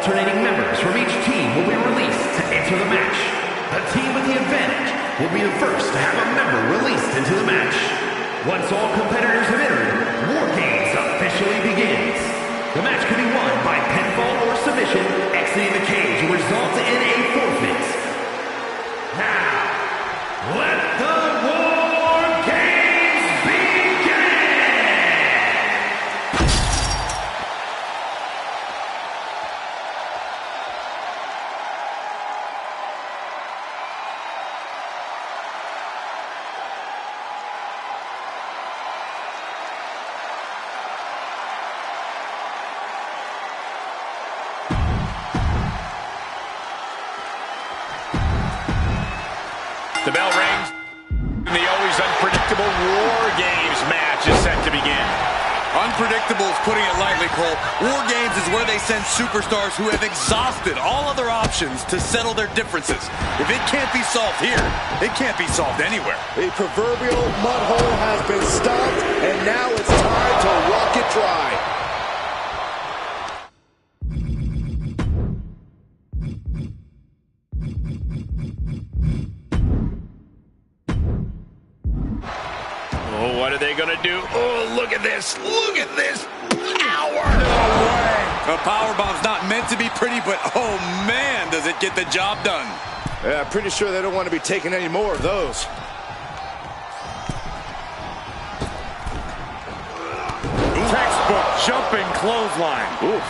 Alternating members from each team will be released to enter the match. The team with the advantage will be the first to have a member released into the match. Once all competitors have entered, War Games officially begins. The match can be won by pinfall or submission. Exiting the cage will result in a forfeit. Now, let the War Games begin! The bell rings, and the always unpredictable War Games match is set to begin. Unpredictable is putting it lightly, Cole. War Games is where they send superstars who have exhausted all other options to settle their differences. If it can't be solved here, it can't be solved anywhere. The proverbial mud hole has been stopped, and now it's time to walk it dry. Oh, what are they going to do? Oh, look at this. Look at this power. No way. A powerbomb's not meant to be pretty, but oh man, does it get the job done. Yeah, I'm pretty sure they don't want to be taking any more of those. Textbook jumping clothesline. Oof.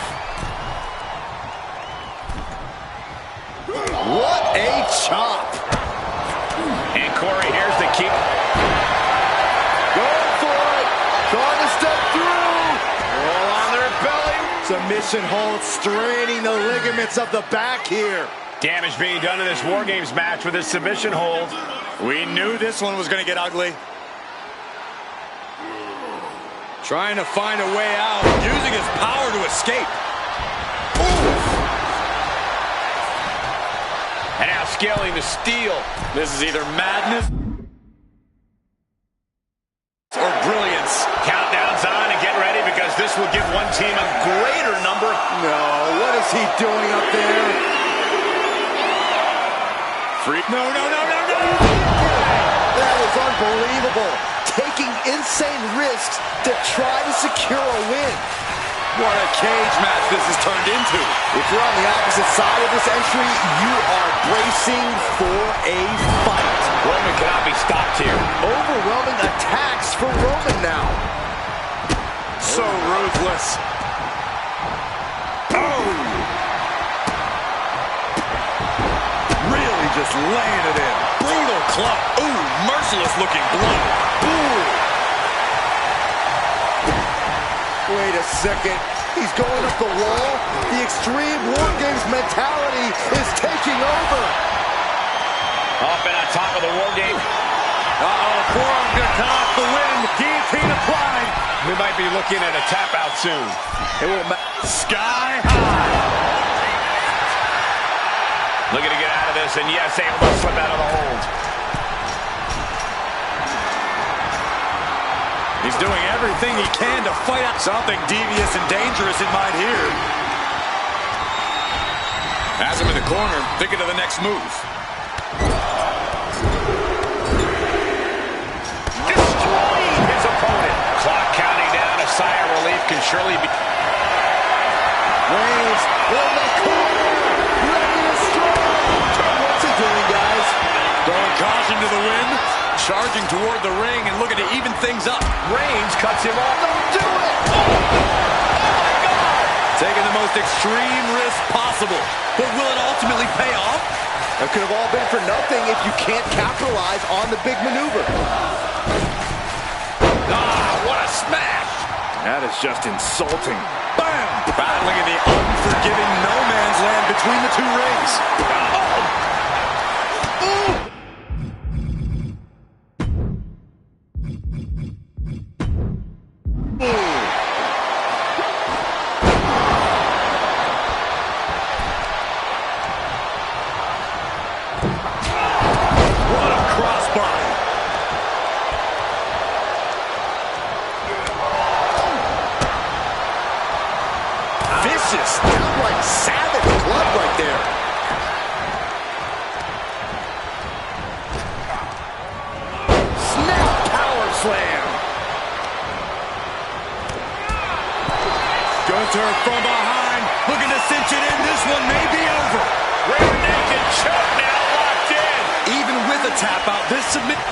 What a chop. And Corey, here's the key. Going for it. Trying to step through. Roll on their belly. Submission hold, straining the ligaments of the back here. Damage being done in this War Games match with his submission hold. We knew this one was going to get ugly. Trying to find a way out, using his power to escape. And now scaling the steel. This is either madness or brilliance. Countdown's on and get ready because this will give one team a greater number. No, what is he doing up there? No. That is unbelievable. Taking insane risks to try to secure a win. What a cage match this has turned into. If you're on the opposite side of this entry, you are bracing for a fight. Roman cannot be stopped here. Overwhelming attacks for Roman now. So ruthless. Oh! Really just laying it in. Brutal club. Ooh, merciless looking blow. Ooh. Wait a second. He's going up the wall. The Extreme War Games mentality is taking over. Up and on top of the War Game. Uh-oh, forearm gonna cut off the win. Guillotine applied. We might be looking at a tap out soon. It will Sky high. Looking to get out of this, and yes, able to slip out of the hold. He's doing everything he can to fight out something devious and dangerous in mind here. Has him in the corner, thinking of the next move. Destroying his opponent. Clock counting down. A sigh of relief can surely be. Reigns in the corner. Ready to strike. What's he doing, guys? Throwing caution to the wind. Charging toward the ring and looking to even things up. Reigns cuts him off. Don't do it. Taking the most extreme risk possible. But will it ultimately pay off? That could have all been for nothing if you can't capitalize on the big maneuver. What a smash. That is just insulting. Bam! Battling in the unforgiving no man's land between the two rings. vicious, downright savage club right there. Snap power slam. Gunther from behind, looking to cinch it in. This one may be over. Rear naked choke now locked in. Even with a tap out, this submit.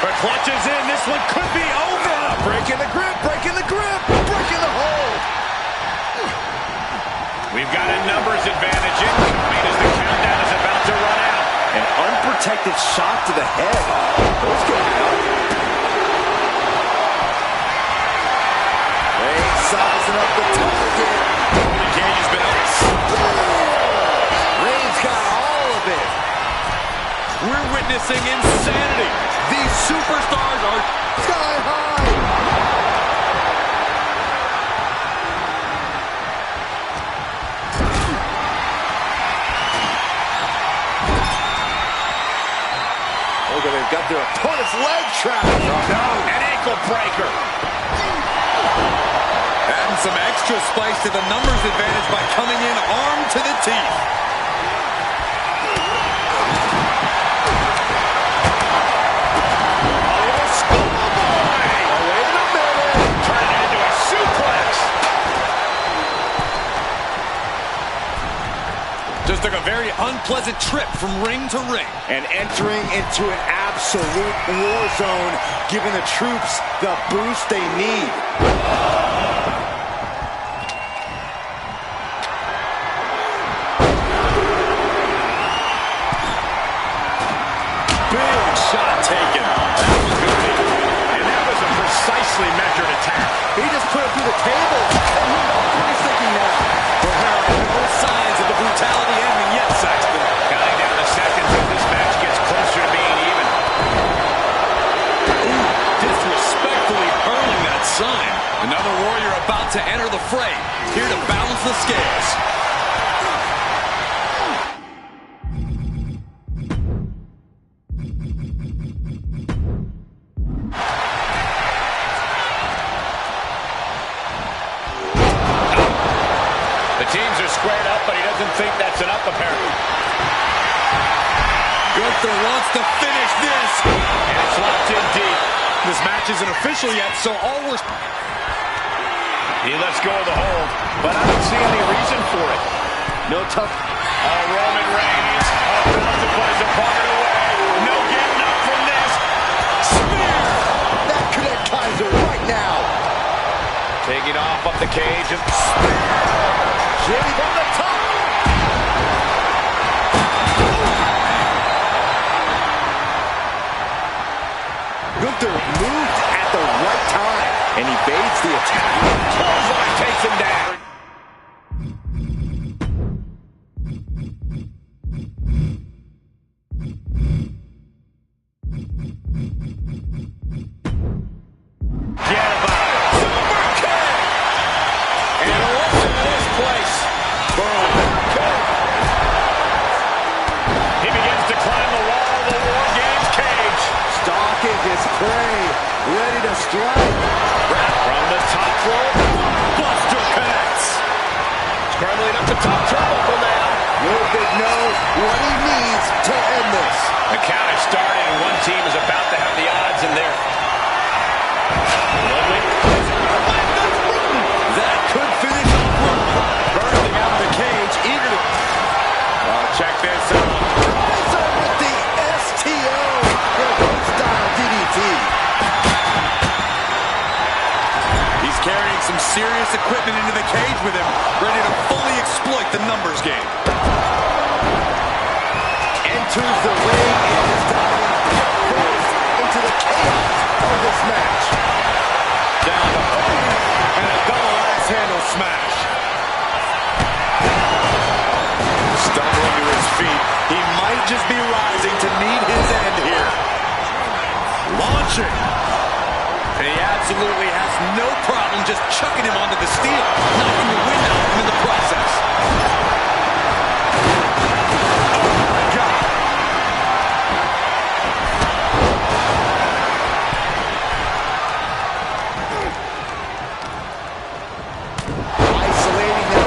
But clutches in. This one could be over. Breaking the grip, breaking the grip, breaking the hold. We've got a numbers advantage incoming as the countdown is about to run out. An unprotected shot to the head. Those go out. Reigns sizing up the target. The cage has been Reigns got all of it. We're witnessing insanity. These superstars are Sky high. Look at, they've got their opponent's leg trapped. no. An ankle breaker. adding some extra spice to the numbers advantage by coming in armed to the teeth. Just took a very unpleasant trip from ring to ring. And entering into an absolute war zone, giving the troops the boost they need. Big shot taken. That was good. And that was a precisely measured attack. He just put it through the table. And who knows what he's thinking now? Well, there are no signs of the brutality ending yet, Saxton. Counting down the seconds as this match gets closer to being even. Ooh, disrespectfully hurling that sign. Another warrior about to enter the fray, here to balance the scales. The teams are squared up, but he doesn't think that's enough, apparently. Gunther wants to finish this. And it's locked in deep. This match isn't official yet, so all we're... He lets go of the hold, but I don't see any reason for it. No tough. Roman Reigns about to put his opponent away. No getting up from this. Spear! That could end Kaiser right now. Taking off up the cage. And Jimmy from the top. Gunther moved at the right time, and he evades the attack. Clothesline takes him down. Get about it. Super kick. And listen to this place. Boom. He begins to climb the wall of the War Games cage. Stalking his prey, ready to strike. From the top rope, Buster connects. Scrambling up the top turnbuckle now. Will Big knows what he needs to end this. The count has started, and one team is about to have the odds in there. Ludwig. That could finish off Roman. Bursting out of the cage, eager to... Check this out. Kaiser with the STO, the style DDT. He's carrying some serious equipment into the cage with him, ready to fully exploit the numbers game. Enters the ring and is diving first into the chaos of this match. Down the and a double axe handle smash. Stumbling to his feet, he might just be rising to meet his end here. Launching. And he absolutely has no problem just chucking him onto the steel, knocking the wind out of him in the process. Oh my God. Isolating that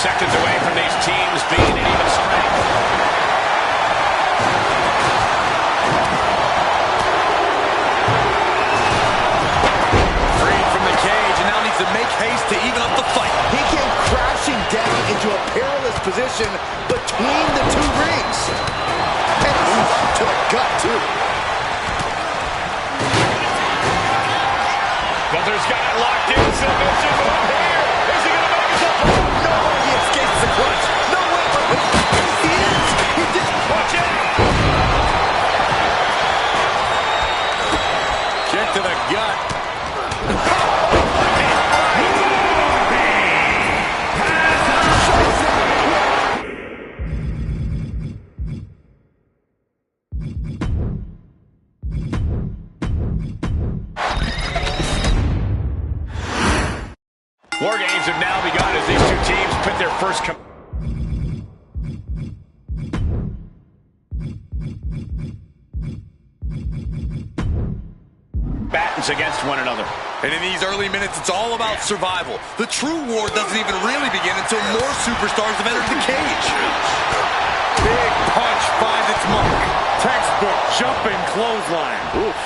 seconds away from these teams being in even strength. Freed from the cage and now needs to make haste to even up the fight. He came crashing down into a perilous position between the two rings. And to the gut, too. Gunther's got it locked in. Submission move here. Is he going to make it? No, he escapes the clutch. No way. He is. He did. Watch out. Kick to the gut. War games have now begun as these two teams put their first... combatants against one another. And in these early minutes, it's all about survival. The true war doesn't even really begin until more superstars have entered the cage. Big punch finds its mark. Textbook jumping clothesline. Oof.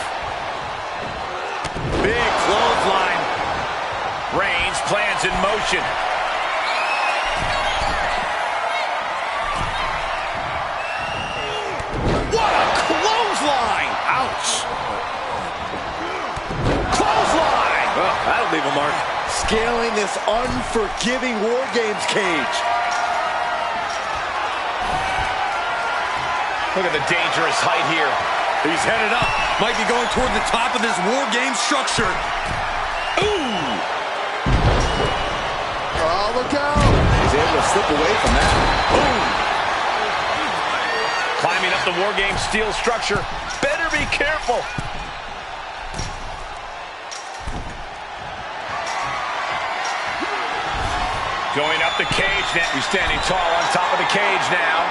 Big clothesline. Reigns plans in motion. What a clothesline! Ouch! Clothesline! Oh, that'll leave a mark. Scaling this unforgiving War Games cage. Look at the dangerous height here. He's headed up. Might be going toward the top of this War Games structure. Ooh! Oh, look out! He's able to slip away from that. Boom! Climbing up the War Games steel structure. Better be careful. Going up the cage. He's standing tall on top of the cage now.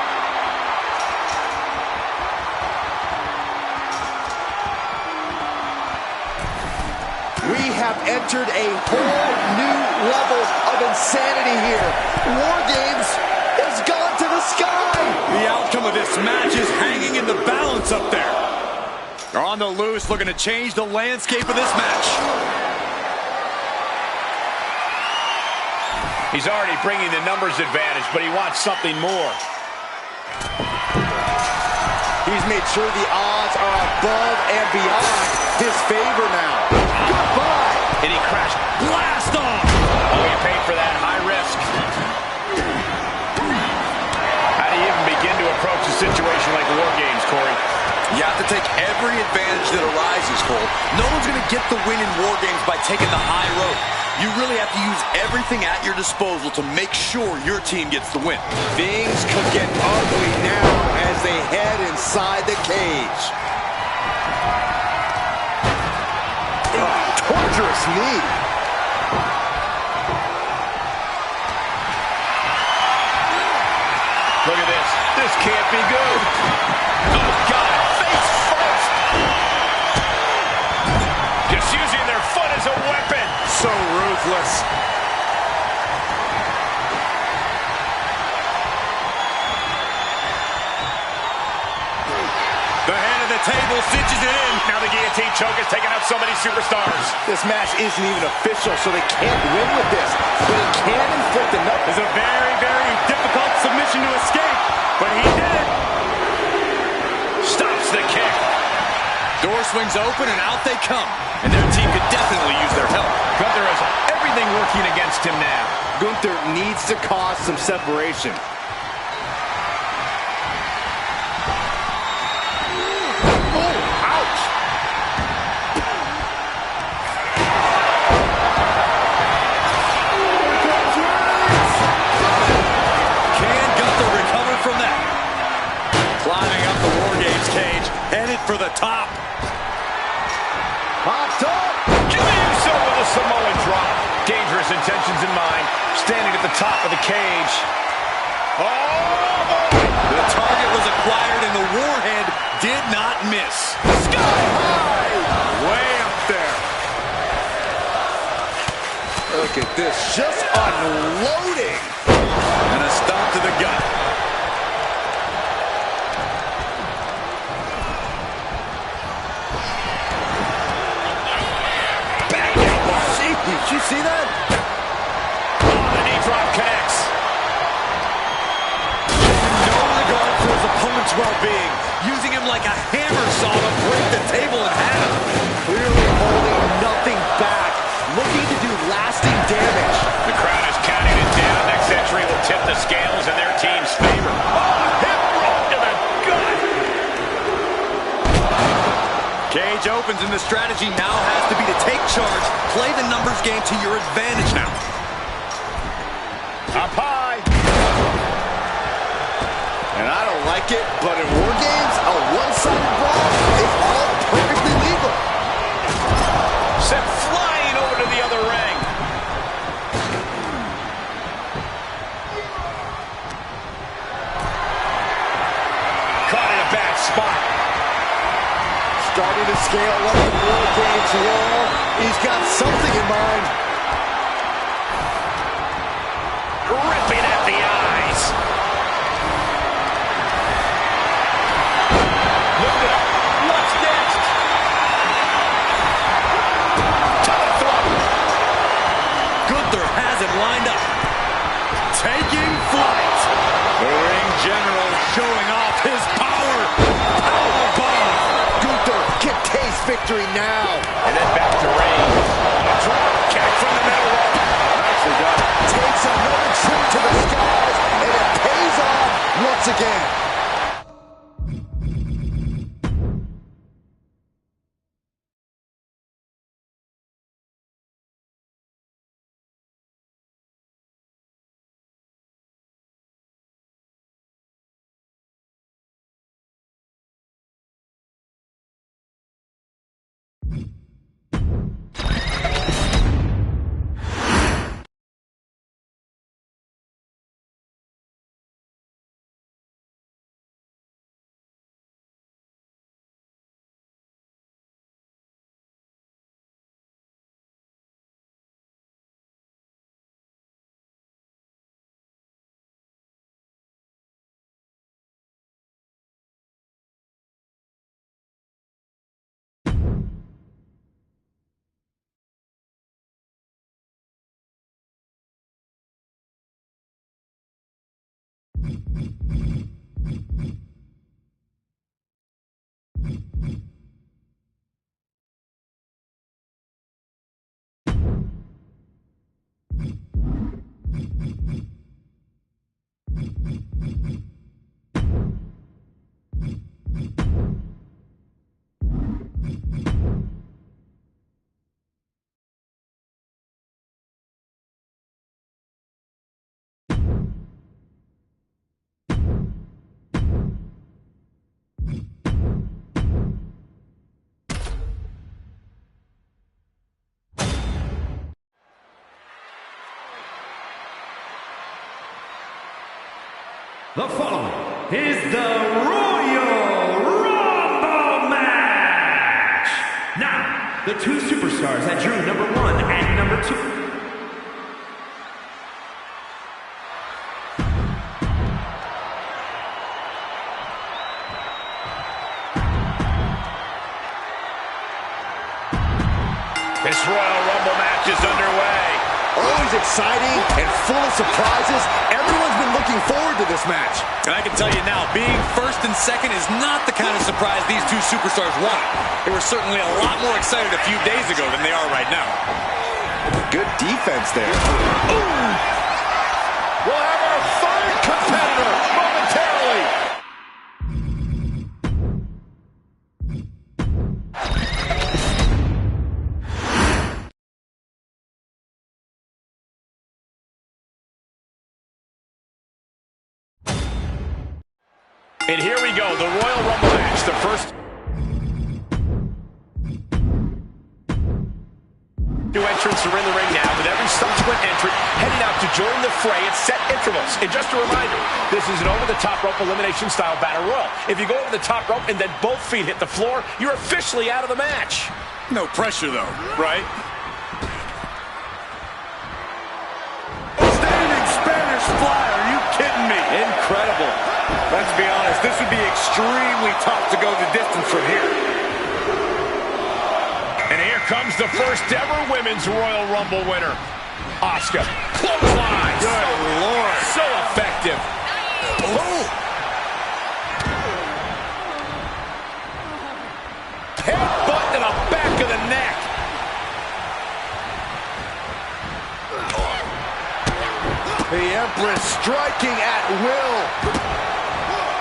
We have entered a whole new level of insanity here. War Games has gone to the sky. The outcome of this match is hanging in the balance up there. They're on the loose, looking to change the landscape of this match. He's already bringing the numbers advantage, but he wants something more. He's made sure the odds are above and beyond his favor now. Goodbye. And he crashed. Blast off! Oh, he paid for that. High risk. How do you even begin to approach a situation like War Games, Corey? You have to take every advantage that arises, Cole. No one's going to get the win in War Games by taking the high road. You really have to use everything at your disposal to make sure your team gets the win. Things could get ugly now as they head inside the cage. Torturous knee. Look at this. This can't be good. Oh, God. Face first. Just using their foot as a weapon. So ruthless. The head of the table cinches it in. Now the guillotine choke has taken out so many superstars. This match isn't even official, so they can't win with this. But it can inflict enough. It's a very, very difficult submission to escape, but he did it. Stops the kick. Door swings open and out they come. And their team could definitely use their help. Gunther has everything working against him now. Gunther needs to cause some separation. Headed for the top. Popped up. Jimmy Uso with a Samoan drop. Dangerous intentions in mind. Standing at the top of the cage. Oh! The target was acquired and the warhead did not miss. Sky high. Way up there. Look at this. Just unloading. And a stop to the gut. Back elbow. Did you see that? Oh, the knee drop connects. No regard for his opponent's well-being. Using him like a hammer saw to break the table in half. Clearly holding nothing back. Looking to do lasting damage. The crowd is counting it down. Next entry will tip the scales in their team's favor. Oh, hip roll to the gut. Cage opens, and the strategy now has to be to take charge, play the numbers game to your advantage now. Up high. And I don't like it, but in War Games, a one-sided brawl is all perfectly legal. Sent flying over to the other ring. Caught in a bad spot. Starting to scale up the War Games role. He's got something in mind. Ripping at the eyes. Look it up. What's next? To the throat. Gunther has it lined up. Taking flight. The ring general showing off his power. Powerbomb. Gunther can taste victory now. And then back to Reigns. A drop kick from the middle rope. Nicely done. Takes another trip to the skies, and it pays off once again. The following is the Royal Rumble match. Now, the two superstars that drew number 1 and number 2. This Royal Rumble match is underway. Always exciting and full of surprises. Everyone's been looking forward to this match. And I can tell you now, being first and second is not the kind of surprise these two superstars wanted. They were certainly a lot more excited a few days ago than they are right now. Good defense there. Ooh. We'll have our third competitor momentarily. And here we go, the Royal Rumble match, the first two entrants are in the ring now, with every subsequent entrant heading out to join the fray at set intervals. And just a reminder, this is an over-the-top rope elimination style battle royal. If you go over the top rope and then both feet hit the floor, you're officially out of the match. No pressure, though, right? Standing Spanish fly. Are you kidding me? Incredible. Let's be honest, this would be extremely tough to go the distance from here. And here comes the first ever Women's Royal Rumble winner, Asuka. Clothesline. Good Lord. So effective. Oh. Headbutt to the back of the neck. The Empress striking at will.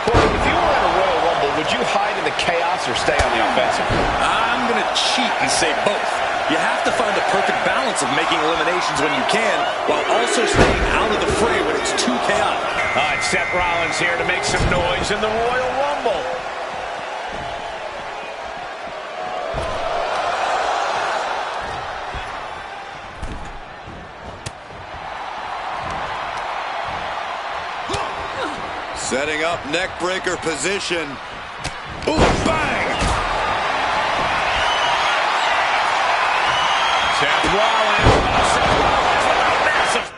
Corey, if you were in a Royal Rumble, would you hide in the chaos or stay on the offensive? I'm going to cheat and say both. You have to find the perfect balance of making eliminations when you can, while also staying out of the fray when it's too chaotic. It's Seth Rollins here to make some noise in the Royal Rumble. Setting up neck breaker position. Ooh, bang! Seth Rollins. Seth Rollins with a massive.